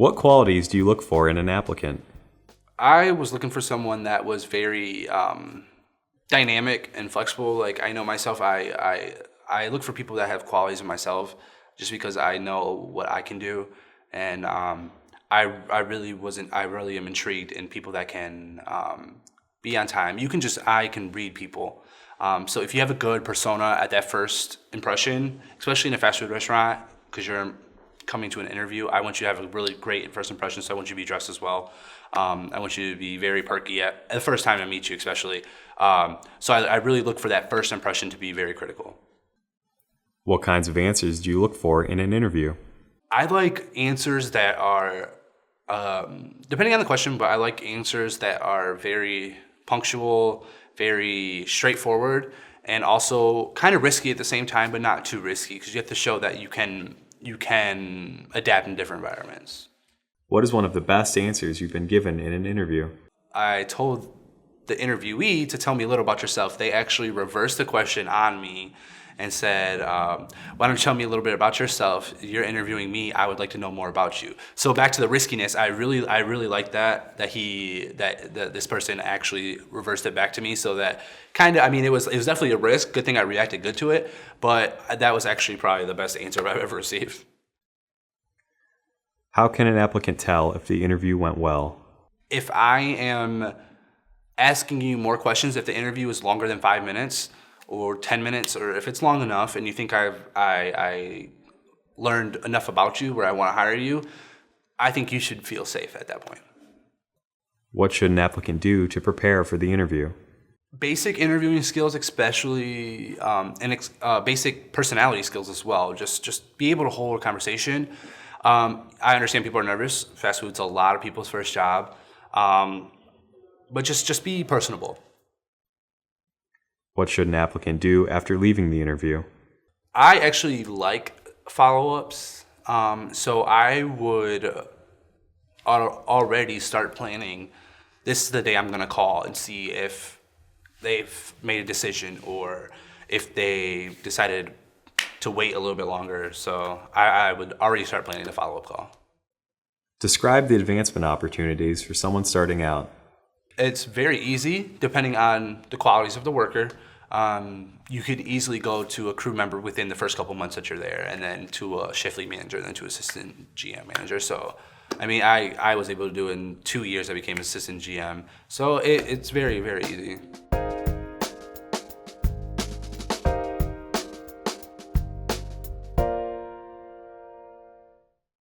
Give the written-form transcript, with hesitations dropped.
What qualities do you look for in an applicant? I was looking for someone that was very dynamic and flexible. Like I know myself, I look for people that have qualities in myself, just because I know what I can do, and I really am intrigued in people that can be on time. I can read people. So if you have a good persona at that first impression, especially in a fast food restaurant, because you're coming to an interview, I want you to have a really great first impression. So I want you to be dressed as well. I want you to be very perky at the first time I meet you, especially. So I really look for that first impression to be very critical. What kinds of answers do you look for in an interview? I like answers that are, depending on the question, but I like answers that are very punctual, very straightforward, and also kind of risky at the same time, but not too risky, because you have to show that you can adapt in different environments. What is one of the best answers you've been given in an interview? I told the interviewee to tell me a little about yourself. They actually reversed the question on me and said, why don't you tell me a little bit about yourself? You're interviewing me. I would like to know more about you. So back to the riskiness, I really like that this person actually reversed it back to me. So that it was definitely a risk. Good thing I reacted good to it, but that was actually probably the best answer I've ever received. How can an applicant tell if the interview went well? If I am asking you more questions, if the interview is longer than 5 minutes or 10 minutes, or if it's long enough and you think I learned enough about you where I want to hire you, I think you should feel safe at that point. What should an applicant do to prepare for the interview? Basic interviewing skills, especially, and basic personality skills as well. Just be able to hold a conversation. I understand people are nervous. Fast food's a lot of people's first job. But just be personable. What should an applicant do after leaving the interview? I actually like follow-ups. So I would already start planning, this is the day I'm going to call and see if they've made a decision or if they decided to wait a little bit longer. So I would already start planning the follow-up call. Describe the advancement opportunities for someone starting out. It's very easy depending on the qualities of the worker. You could easily go to a crew member within the first couple months that you're there, and then to a shift lead manager, and then to assistant GM manager. So, I was able to do it in 2 years. I became assistant GM. So it's very, very easy.